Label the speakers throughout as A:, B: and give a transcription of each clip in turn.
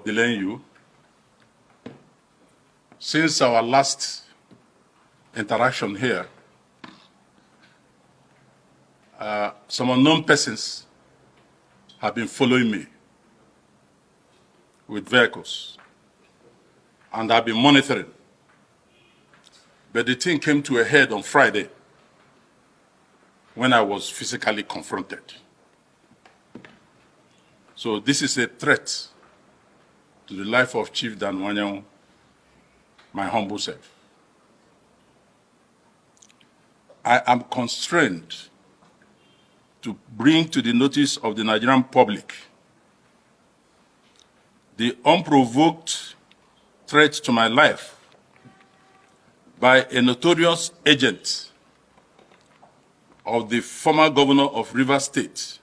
A: Delaying you. Since our last interaction here, some unknown persons have been following me with vehicles, and I've been monitoring. But the thing came to a head on Friday when I was physically confronted. So this is a threat to the life of Chief Dan Wanyang, my humble self. I am constrained to bring to the notice of the Nigerian public the unprovoked threat to my life by a notorious agent of the former governor of Rivers State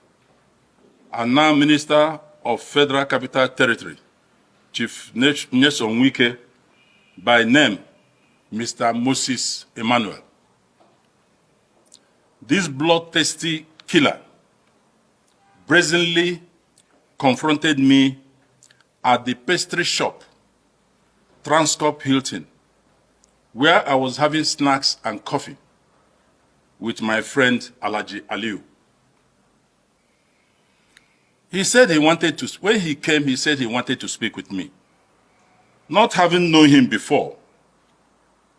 A: and now Minister of Federal Capital Territory, Chief Tonias Wike, by name Mr. Moses Emmanuel. This bloodthirsty killer brazenly confronted me at the pastry shop, Transcorp Hilton, where I was having snacks and coffee with my friend Alhaji Aliu. He said he wanted to, when he came, he said he wanted to speak with me. Not having known him before,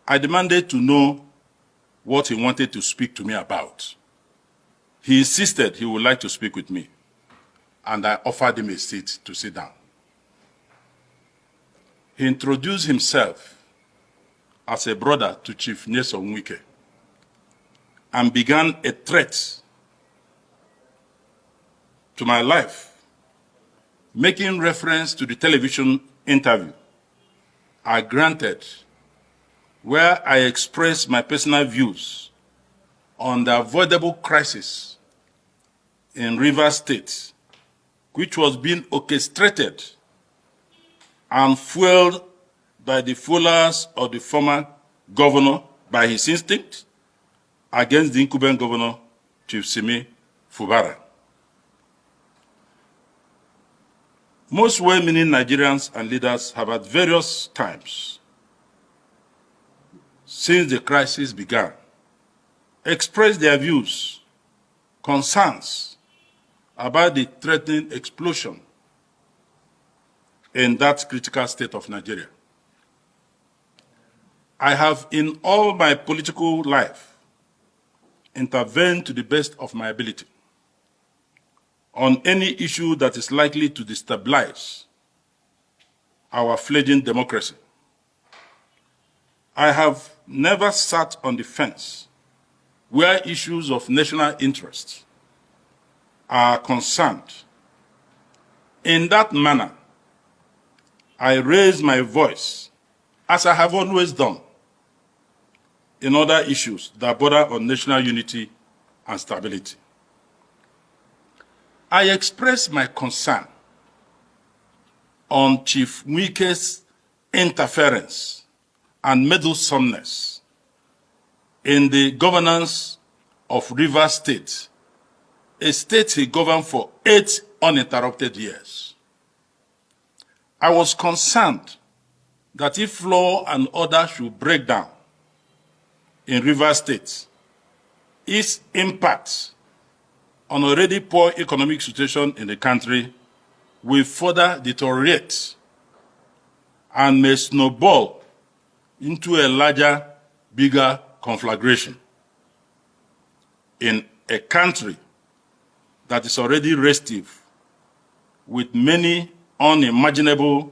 A: I demanded to know what he wanted to speak to me about. He insisted he would like to speak with me, and I offered him a seat to sit down. He introduced himself as a brother to Chief Tonias Wike and began a threat to my life, making reference to the television interview I granted, where I expressed my personal views on the avoidable crisis in Rivers State, which was being orchestrated and fueled by the followers of the former governor by his instinct against the incumbent governor, Chief Simi Fubara. Most well-meaning Nigerians and leaders have at various times since the crisis began expressed their views, concerns about the threatening explosion in that critical state of Nigeria. I have in all my political life intervened to the best of my ability on any issue that is likely to destabilize our fledgling democracy. I have never sat on the fence where issues of national interest are concerned. In that manner, I raise my voice, as I have always done, in other issues that border on national unity and stability. I express my concern on Chief Wike's interference and meddlesomeness in the governance of Rivers State, a state he governed for 8 uninterrupted years. I was concerned that if law and order should break down in Rivers State, its impact on already poor economic situation in the country will further deteriorate and may snowball into a larger, bigger conflagration in a country that is already restive with many unimaginable,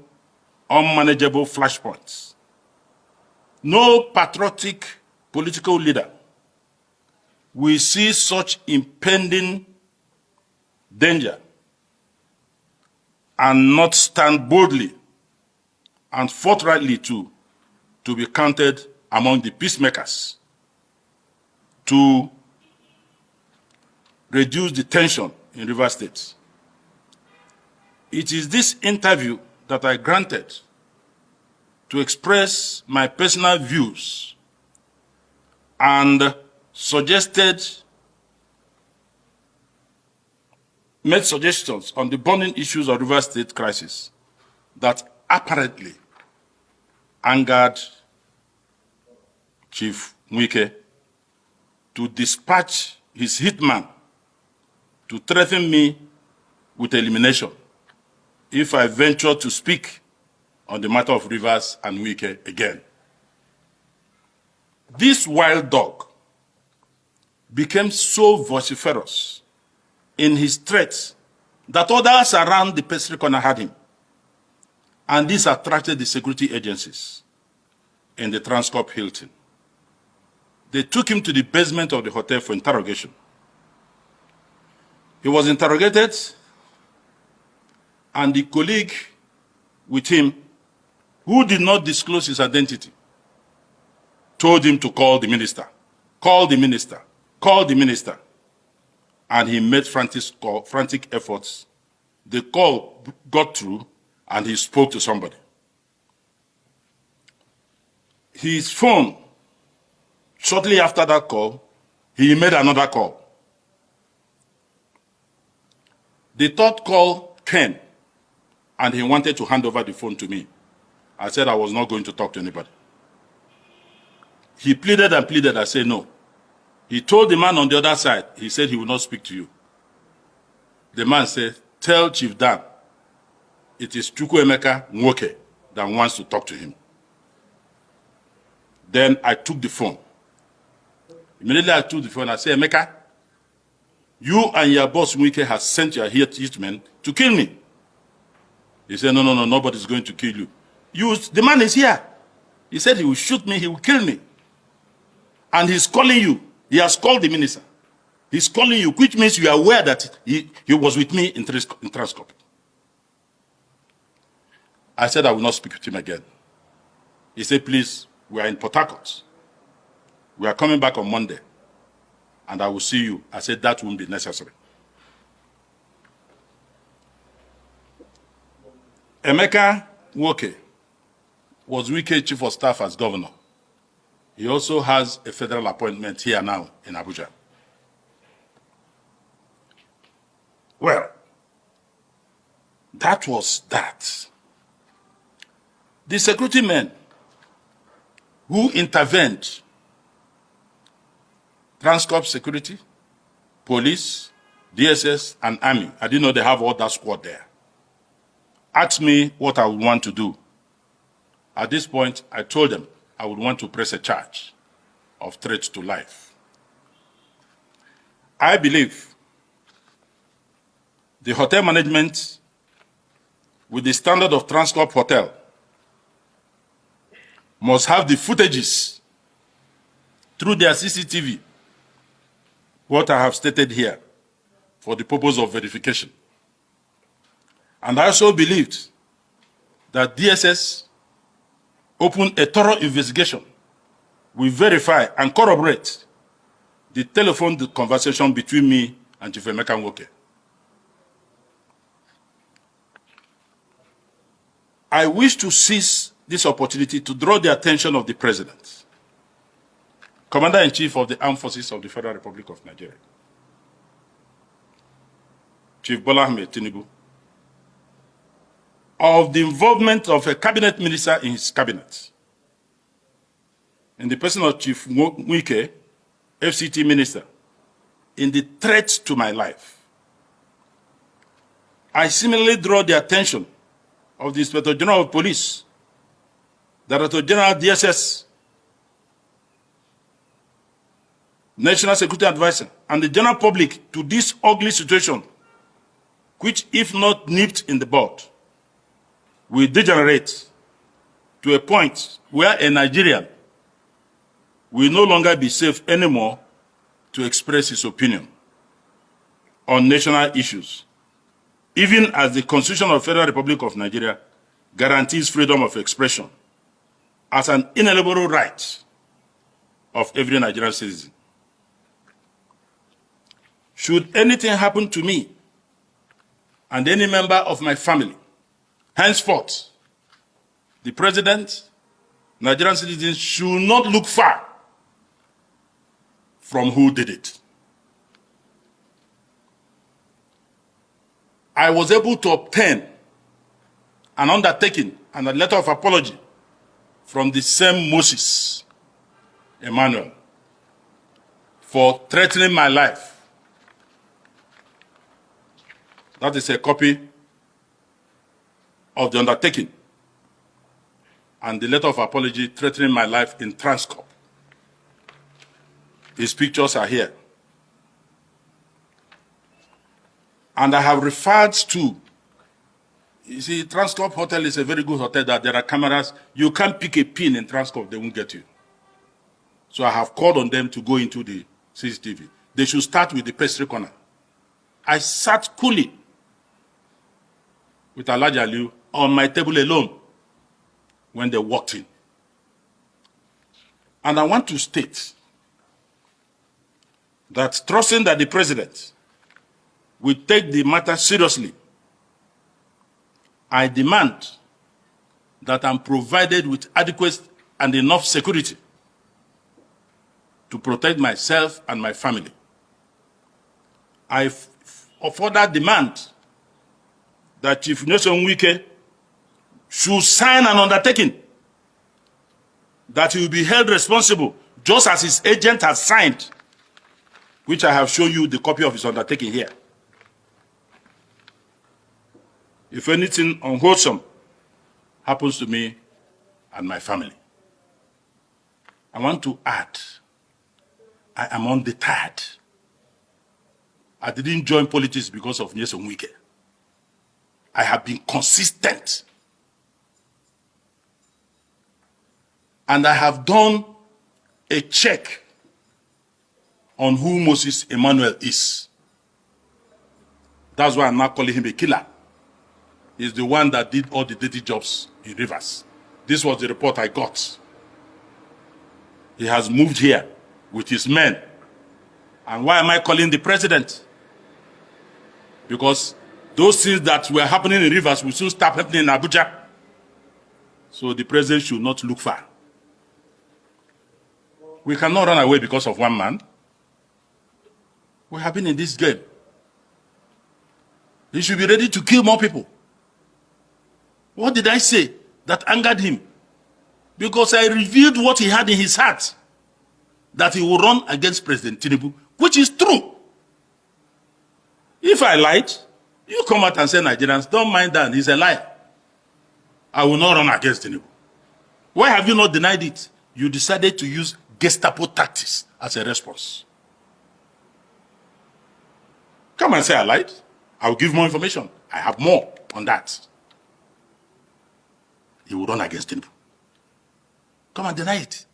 A: unmanageable flashpoints. No patriotic political leader will see such impending danger and not stand boldly and forthrightly to be counted among the peacemakers to reduce the tension in Rivers State. It is this interview that I granted to express my personal views and made suggestions on the burning issues of Rivers State crisis that apparently angered Chief Wike to dispatch his hitman to threaten me with elimination if I venture to speak on the matter of Rivers and Wike again. This wild dog became so vociferous in his threats that others around the pastry corner had him. And this attracted the security agencies in the Transcorp Hilton. They took him to the basement of the hotel for interrogation. He was interrogated, and the colleague with him, who did not disclose his identity, told him to call the minister, call the minister, call the minister. And he made frantic efforts. The call got through, and he spoke to somebody. His phone, shortly after that call, he made another call. The third call came, and he wanted to hand over the phone to me. I said I was not going to talk to anybody. He pleaded and pleaded. I said no. He told the man on the other side, he said he will not speak to you. The man said, tell Chief Dan, it is Chukwuemeka Nwoke that wants to talk to him. Then I took the phone. Immediately I took the phone. I said, Emeka, you and your boss Wike has sent your hitmen to kill me. He said, no, nobody's going to kill you. The man is here. He said he will shoot me, he will kill me. And he's calling you. He has called the minister. He's calling you, which means you are aware that he was with me in Transcorp. I said I will not speak with him again. He said, please, we are in Port Harcourt. We are coming back on Monday, and I will see you. I said that won't be necessary. Emeka Nwoke was Wike chief of staff as governor. He also has a federal appointment here now in Abuja. Well, that was that. The security men who intervened, Transcorp Security, Police, DSS, and Army, I didn't know they have all that squad there, asked me what I would want to do. At this point, I told them I would want to press a charge of threat to life. I believe the hotel management, with the standard of Transcorp Hotel, must have the footages through their CCTV, what I have stated here, for the purpose of verification. And I also believed that DSS opened a thorough investigation, will verify and corroborate the telephone conversation between me and Chief Emeka Nwoke. I wish to seize this opportunity to draw the attention of the President, Commander-in-Chief of the Armed Forces of the Federal Republic of Nigeria, Chief Bola Ahmed Tinubu, of the involvement of a cabinet minister in his cabinet, in the person of Chief Wike, FCT minister, in the threat to my life. I similarly draw the attention of the Inspector General of Police, Director General DSS, National Security Advisor, and the general public to this ugly situation, which, if not nipped in the bud, will degenerate to a point where a Nigerian will no longer be safe anymore to express his opinion on national issues, even as the Constitution of the Federal Republic of Nigeria guarantees freedom of expression as an inalienable right of every Nigerian citizen. Should anything happen to me and any member of my family, henceforth, the President, Nigerian citizens should not look far from who did it. I was able to obtain an undertaking and a letter of apology from the same Moses Emmanuel for threatening my life. That is a copy of the undertaking and the letter of apology threatening my life in Transcorp. His pictures are here. And I have referred to, you see, Transcorp Hotel is a very good hotel that there are cameras. You can't pick a pin in Transcorp, they won't get you. So I have called on them to go into the CCTV. They should start with the pastry corner. I sat coolly with Alhaji Aliu on my table alone when they walked in. And I want to state that trusting that the president will take the matter seriously, I demand that I'm provided with adequate and enough security to protect myself and my family. I further demand that Chief Nyesom Wike should sign an undertaking that he will be held responsible just as his agent has signed, which I have shown you the copy of his undertaking here. If anything unwholesome happens to me and my family, I want to add, I am undeterred. I didn't join politics because of Nyesom Wike. I have been consistent. And I have done a check on who Moses Emmanuel is. That's why I'm not calling him a killer. He's the one that did all the dirty jobs in Rivers. This was the report I got. He has moved here with his men. And why am I calling the president? Because those things that were happening in Rivers will soon start happening in Abuja. So the president should not look far. We cannot run away because of one man. We have been in this game. He should be ready to kill more people. What did I say that angered him? Because I revealed what he had in his heart, that he will run against President Tinubu, which is true. If I lied, you come out and say, Nigerians, don't mind that, he's a liar. I will not run against Tinubu. Why have you not denied it? You decided to use Gestapo tactics as a response. Come and say I lied. I will give more information. I have more on that. He will run against Tinubu. Come and deny it.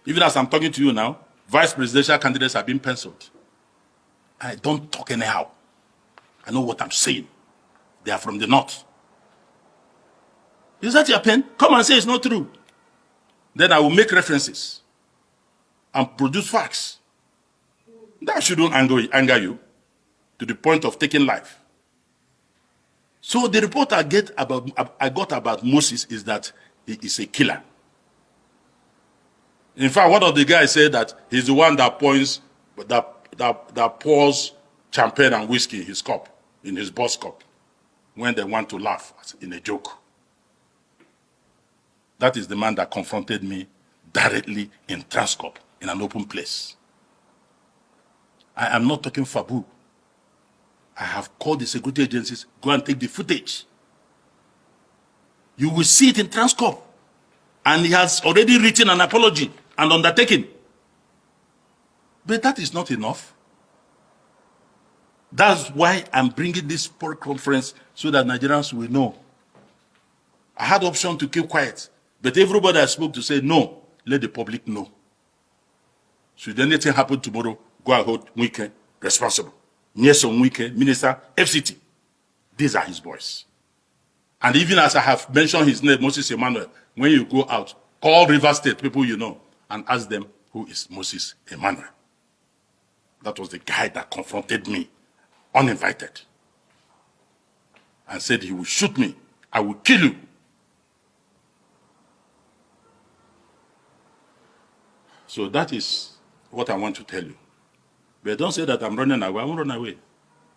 A: Even as I'm talking to you now, vice presidential candidates have been penciled. I don't talk anyhow. I know what I'm saying. They are from the north. Is that your pen? Come and say it's not true. Then I will make references and produce facts. That shouldn't anger you to the point of taking life. So the report I got about Moses is that he is a killer. In fact, one of the guys said that he's the one that pours champagne and whiskey in his cup, in his boss cup, when they want to laugh in a joke. That is the man that confronted me directly in Transcorp, in an open place. I am not talking fabu. I have called the security agencies, go and take the footage. You will see it in Transcorp. And he has already written an apology and undertaken. But that is not enough. That's why I'm bringing this conference so that Nigerians will know. I had the option to keep quiet, but everybody I spoke to said, no, let the public know. Should anything happen tomorrow, go and hold Wike responsible. Nyesom Wike, Minister, FCT. These are his boys. And even as I have mentioned his name, Moses Emmanuel, when you go out, call River State people you know and ask them who is Moses Emmanuel. That was the guy that confronted me, uninvited, and said he will shoot me, I will kill you. So that is what I want to tell you. But don't say that I'm running away. I won't run away.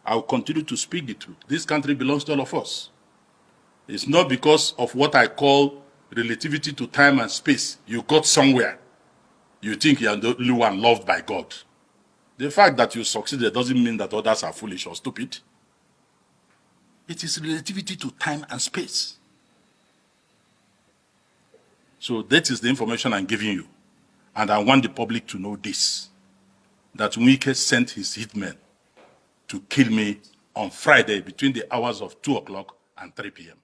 A: I will continue to speak the truth. This country belongs to all of us. It's not because of what I call relativity to time and space. You got somewhere. You think you are the only one loved by God. The fact that you succeeded doesn't mean that others are foolish or stupid. It is relativity to time and space. So that is the information I'm giving you. And I want the public to know this, that Wike sent his hitmen to kill me on Friday between the hours of 2 o'clock and 3 p.m.